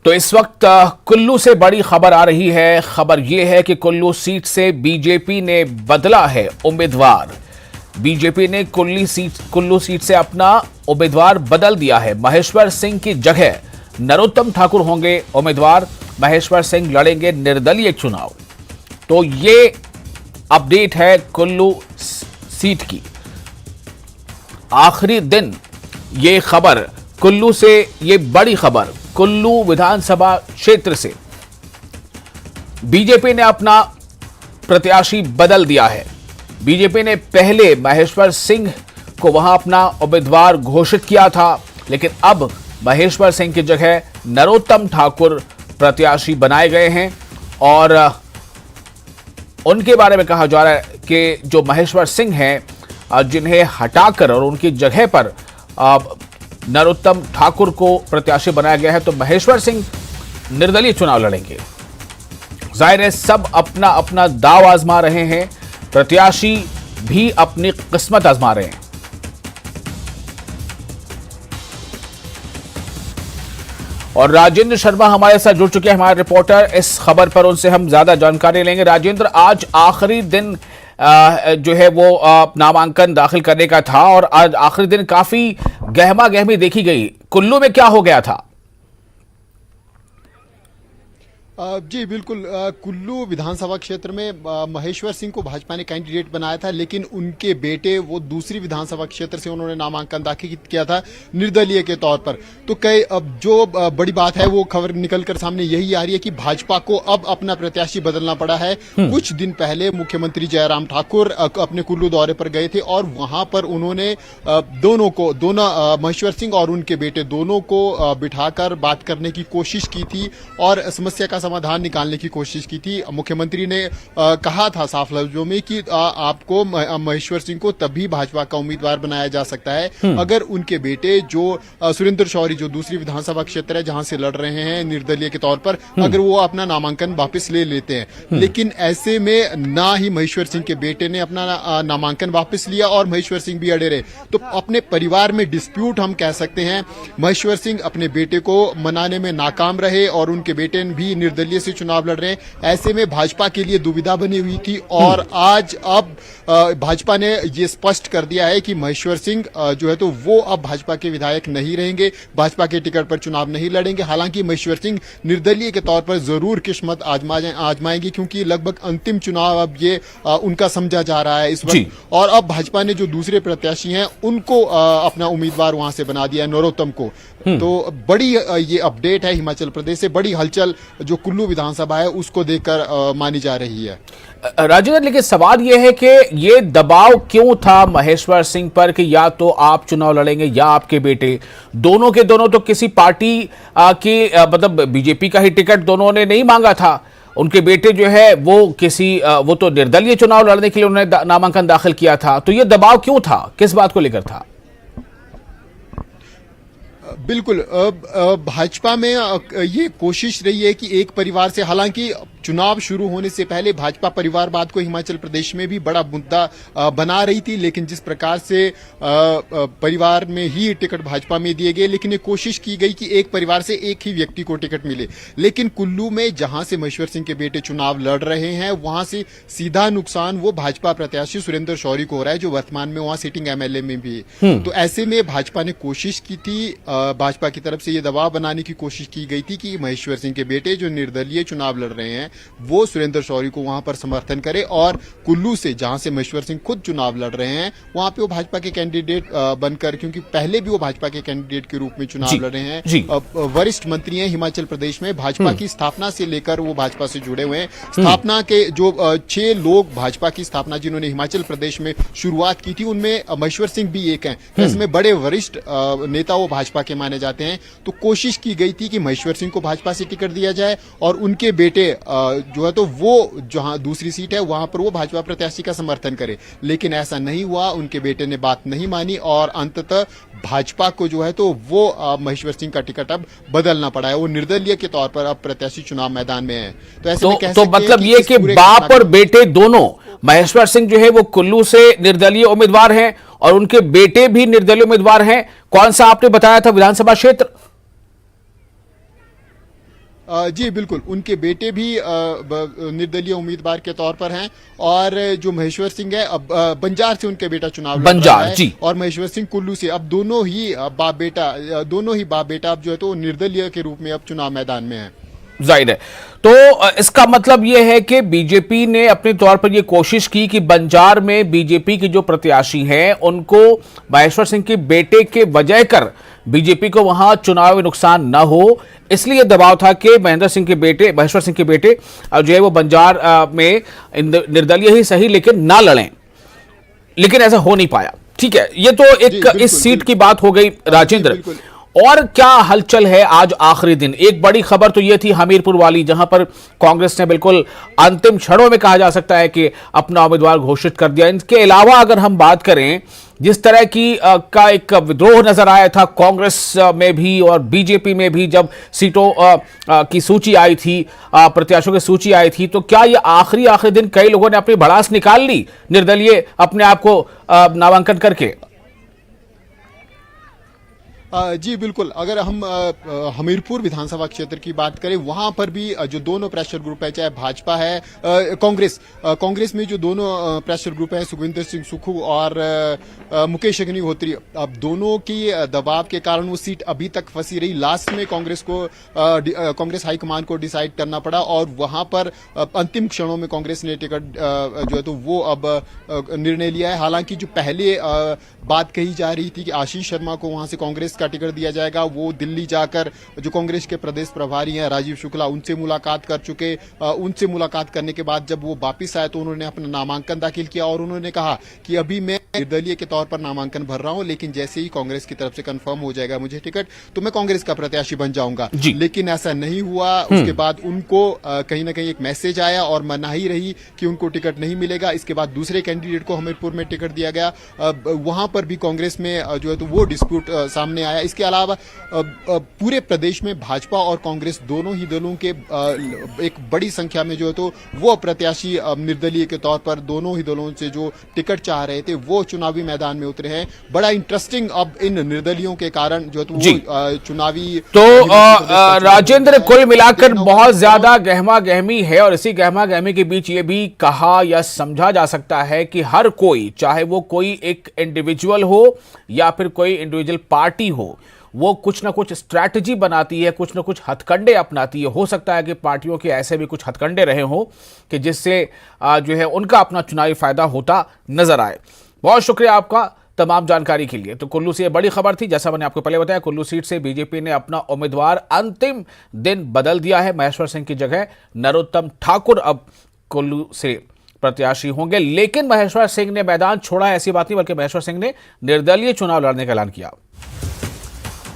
तो इस वक्त कुल्लू से बड़ी खबर आ रही है। खबर यह है कि कुल्लू सीट से बीजेपी ने बदला है उम्मीदवार। बीजेपी ने कुल्लू सीट से अपना उम्मीदवार बदल दिया है। महेश्वर सिंह की जगह नरोत्तम ठाकुर होंगे उम्मीदवार। महेश्वर सिंह लड़ेंगे निर्दलीय चुनाव। तो ये अपडेट है कुल्लू सीट की। आखिरी दिन ये खबर कुल्लू से, ये बड़ी खबर कुल्लू विधानसभा क्षेत्र से बीजेपी ने अपना प्रत्याशी बदल दिया है। बीजेपी ने पहले महेश्वर सिंह को वहां अपना उम्मीदवार घोषित किया था, लेकिन अब महेश्वर सिंह की जगह नरोत्तम ठाकुर प्रत्याशी बनाए गए हैं। और उनके बारे में कहा जा रहा है कि जो महेश्वर सिंह हैं, जिन्हें हटाकर और उनकी जगह पर नरोत्तम ठाकुर को प्रत्याशी बनाया गया है, तो महेश्वर सिंह निर्दलीय चुनाव लड़ेंगे। जाहिर है सब अपना अपना दाव आजमा रहे हैं, प्रत्याशी भी अपनी किस्मत आजमा रहे हैं। और राजेंद्र शर्मा हमारे साथ जुड़ चुके हैं, हमारे रिपोर्टर। इस खबर पर उनसे हम ज्यादा जानकारी लेंगे। राजेंद्र, आज आखिरी दिन जो है वो नामांकन दाखिल करने का था और आज आखिरी दिन काफी गहमा गहमी देखी गई। कुल्लू में क्या हो गया था? जी बिल्कुल, कुल्लू विधानसभा क्षेत्र में महेश्वर सिंह को भाजपा ने कैंडिडेट बनाया था, लेकिन उनके बेटे वो दूसरी विधानसभा क्षेत्र से उन्होंने नामांकन दाखिल किया था निर्दलीय के तौर पर। तो कई अब जो बड़ी बात है वो खबर निकलकर सामने यही आ रही है कि भाजपा को अब अपना प्रत्याशी बदलना पड़ा है। कुछ दिन पहले मुख्यमंत्री जयराम ठाकुर अपने कुल्लू दौरे पर गए थे और वहां पर उन्होंने दोनों महेश्वर सिंह और उनके बेटे दोनों को बिठाकर बात करने की कोशिश की थी और समस्या का समाधान निकालने की कोशिश की थी। मुख्यमंत्री ने कहा था साफ लफ्जों में कि आपको महेश्वर सिंह को तभी भाजपा का उम्मीदवार बनाया जा सकता है अगर उनके बेटे जो सुरेंद्र शौरी, जो दूसरी विधानसभा क्षेत्र है जहां से लड़ रहे हैं निर्दलीय के तौर पर, अगर वो अपना नामांकन वापस ले लेते हैं। लेकिन ऐसे में ना ही महेश्वर सिंह के बेटे ने अपना नामांकन वापस लिया और महेश्वर सिंह भी अड़े रहे। तो अपने परिवार में डिस्प्यूट हम कह सकते हैं। महेश्वर सिंह अपने बेटे को मनाने में नाकाम रहे और उनके बेटे भी निर्दलीय से चुनाव लड़ रहे हैं। ऐसे में भाजपा के लिए दुविधा बनी हुई थी और आज अब भाजपा ने ये स्पष्ट कर दिया है कि महेश्वर सिंह जो है तो वो अब भाजपा के विधायक नहीं रहेंगे, भाजपा के टिकट पर चुनाव नहीं लड़ेंगे। हालांकि महेश्वर सिंह निर्दलीय के तौर पर जरूर किस्मत आजमाएंगे, क्योंकि लगभग अंतिम चुनाव अब ये उनका समझा जा रहा है इस वक्त। और अब भाजपा ने जो दूसरे प्रत्याशी हैं उनको अपना उम्मीदवार वहां से बना दिया है, नरोत्तम को। तो बड़ी ये अपडेट है हिमाचल प्रदेश से, बड़ी हलचल जो कुल्लू विधानसभा है उसको देखकर मानी जा रही है। राजेंद्र, लेकिन सवाल यह है कि ये दबाव क्यों था महेश्वर सिंह पर कि या तो आप चुनाव लड़ेंगे या आपके बेटे? दोनों के दोनों तो किसी पार्टी की मतलब बीजेपी का ही टिकट दोनों ने नहीं मांगा था। उनके बेटे जो है वो तो निर्दलीय चुनाव लड़ने के लिए उन्होंने नामांकन दाखिल किया था। तो ये दबाव क्यों था, किस बात को लेकर था? बिल्कुल, भाजपा में ये कोशिश रही है कि एक परिवार से, हालांकि चुनाव शुरू होने से पहले भाजपा परिवारवाद को हिमाचल प्रदेश में भी बड़ा मुद्दा बना रही थी, लेकिन जिस प्रकार से परिवार में ही टिकट भाजपा में दिए गए, लेकिन ये कोशिश की गई कि एक परिवार से एक ही व्यक्ति को टिकट मिले। लेकिन कुल्लू में जहां से महेश्वर सिंह के बेटे चुनाव लड़ रहे हैं वहां से सीधा नुकसान वो भाजपा प्रत्याशी सुरेंद्र शौरी को हो रहा है, जो वर्तमान में वहां सिटिंग एमएलए में भी है। तो ऐसे में भाजपा ने कोशिश की थी, भाजपा की तरफ से ये दबाव बनाने की कोशिश की गई थी कि महेश्वर सिंह के बेटे जो निर्दलीय चुनाव लड़ रहे हैं वो सुरेंद्र शौरी को वहां पर समर्थन करे और कुल्लू से, जहां से महेश्वर सिंह खुद चुनाव लड़ रहे हैं, वहां पे वो भाजपा के कैंडिडेट बनकर, क्योंकि पहले भी वो भाजपा के कैंडिडेट के रूप में चुनाव लड़ रहे हैं। वरिष्ठ मंत्री हैं हिमाचल प्रदेश में, भाजपा की स्थापना से लेकर वो भाजपा से जुड़े हुए हैं। स्थापना के जो 6 लोग भाजपा की स्थापना जिन्होंने हिमाचल प्रदेश में शुरुआत की थी, उनमें महेश्वर सिंह भी एक हैं। इसमें बड़े वरिष्ठ नेता वो भाजपा के माने जाते हैं। तो कोशिश की गई थी कि महेश्वर सिंह को भाजपा से टिकट दिया जाए और उनके बेटे जो है तो वो जहां दूसरी सीट है वहां पर वो भाजपा प्रत्याशी का समर्थन करे, लेकिन ऐसा नहीं हुआ। उनके बेटे ने बात नहीं मानी और अंततः भाजपा को जो है तो वो महेश्वर सिंह का टिकट अब बदलना पड़ा है। वो निर्दलीय के तौर पर अब प्रत्याशी चुनाव मैदान में है। तो ऐसे में कह सकते हैं मतलब ये कि बाप और बेटे दोनों, महेश्वर सिंह जो है वो कुल्लू से निर्दलीय उम्मीदवार हैं और उनके बेटे भी निर्दलीय उम्मीदवार हैं। कौन सा आपने बताया था विधानसभा क्षेत्र? जी बिल्कुल, उनके बेटे भी निर्दलीय उम्मीदवार के तौर पर हैं और जो महेश्वर सिंह है अब बंजार से उनके बेटा चुनाव लड़ रहा बंजार है जी, और महेश्वर सिंह कुल्लू से। अब दोनों ही बाप बेटा अब जो है तो निर्दलीय के रूप में अब चुनाव मैदान में है। जाहिर है। तो इसका मतलब यह है कि बीजेपी ने अपने तौर पर यह कोशिश की कि बंजार में बीजेपी के जो प्रत्याशी हैं उनको महेश्वर सिंह के बेटे के वजह कर बीजेपी को वहां चुनावी नुकसान न हो, इसलिए दबाव था कि महेश्वर सिंह के बेटे जो है वो बंजार में निर्दलीय ही सही लेकिन ना लड़ें, लेकिन ऐसा हो नहीं पाया। ठीक है, ये तो एक इस सीट की बात हो गई। राजेंद्र, और क्या हलचल है आज आखिरी दिन? एक बड़ी खबर तो यह थी हमीरपुर वाली, जहां पर कांग्रेस ने बिल्कुल अंतिम क्षणों में कहा जा सकता है कि अपना उम्मीदवार घोषित कर दिया। इसके अलावा अगर हम बात करें, जिस तरह की का एक विद्रोह नजर आया था कांग्रेस में भी और बीजेपी में भी जब सीटों की सूची आई थी, प्रत्याशियों की सूची आई थी, तो क्या यह आखिरी दिन कई लोगों ने अपनी भड़ास निकाल ली निर्दलीय अपने आप को नामांकन करके? जी बिल्कुल, अगर हम हमीरपुर विधानसभा क्षेत्र की बात करें, वहां पर भी जो दोनों प्रेशर ग्रुप है, चाहे भाजपा है, कांग्रेस में जो दोनों प्रेशर ग्रुप है, सुखविंदर सिंह सुक्खू और मुकेश अग्निहोत्री, अब दोनों की दबाव के कारण वो सीट अभी तक फंसी रही। लास्ट में कांग्रेस हाईकमान को डिसाइड करना पड़ा और वहां पर अंतिम क्षणों में कांग्रेस ने टिकट जो है तो वो अब निर्णय लिया है। हालांकि जो पहले बात कही जा रही थी कि आशीष शर्मा को वहां से कांग्रेस का टिकट दिया जाएगा, वो दिल्ली जाकर जो कांग्रेस के प्रदेश प्रभारी हैं राजीव शुक्ला, उनसे मुलाकात कर चुके। उनसे मुलाकात करने के बाद जब वो वापिस आए तो उन्होंने अपना नामांकन दाखिल किया और उन्होंने कहा कि अभी मैं निर्दलीय के तौर पर नामांकन भर रहा हूं, लेकिन जैसे ही कांग्रेस की तरफ से कंफर्म हो जाएगा मुझे टिकट, तो मैं कांग्रेस का प्रत्याशी बन जाऊंगा। लेकिन ऐसा नहीं हुआ। उसके बाद उनको कहीं ना कहीं एक मैसेज आया और मनाही रही कि उनको टिकट नहीं मिलेगा। इसके बाद दूसरे कैंडिडेट को हमीरपुर में टिकट दिया गया। वहां पर भी कांग्रेस में जो है तो वो डिस्प्यूट सामने आया। इसके अलावा पूरे प्रदेश में भाजपा और कांग्रेस दोनों ही दलों के एक बड़ी संख्या में जो है तो वो प्रत्याशी निर्दलीय के तौर पर दोनों ही दलों से जो टिकट चाह रहे थे वो चुनावी मैदान में उतरे हैं। बड़ा इंटरेस्टिंग अब इन निर्दलियों के कारण जो है तो वो चुनावी तो राजेंद्र, कुल मिलाकर बहुत ज्यादा गहमा गहमी है और इसी गहमा गहमी के बीच ये भी कहा या समझा जा सकता है कि हर कोई, चाहे वो कोई एक इंडिविजुअल हो या फिर कोई इंडिविजुअल पार्टी हो, वो कुछ ना कुछ स्ट्रैटेजी बनाती है, कुछ ना कुछ हथकंडे अपनाती है। हो सकता है कि पार्टियों के ऐसे भी कुछ हथकंडे रहे हो कि जिससे जो है उनका अपना चुनावी फायदा होता नजर आए। बहुत शुक्रिया आपका तमाम जानकारी के लिए। तो कुल्लू से यह बड़ी खबर थी, जैसा मैंने आपको पहले बताया, कुल्लू सीट से बीजेपी ने अपना उम्मीदवार अंतिम दिन बदल दिया है। महेश्वर सिंह की जगह नरोत्तम ठाकुर अब कुल्लू से प्रत्याशी होंगे। लेकिन महेश्वर सिंह ने मैदान छोड़ा, ऐसी बात नहीं, बल्कि महेश्वर सिंह ने निर्दलीय चुनाव लड़ने का ऐलान किया।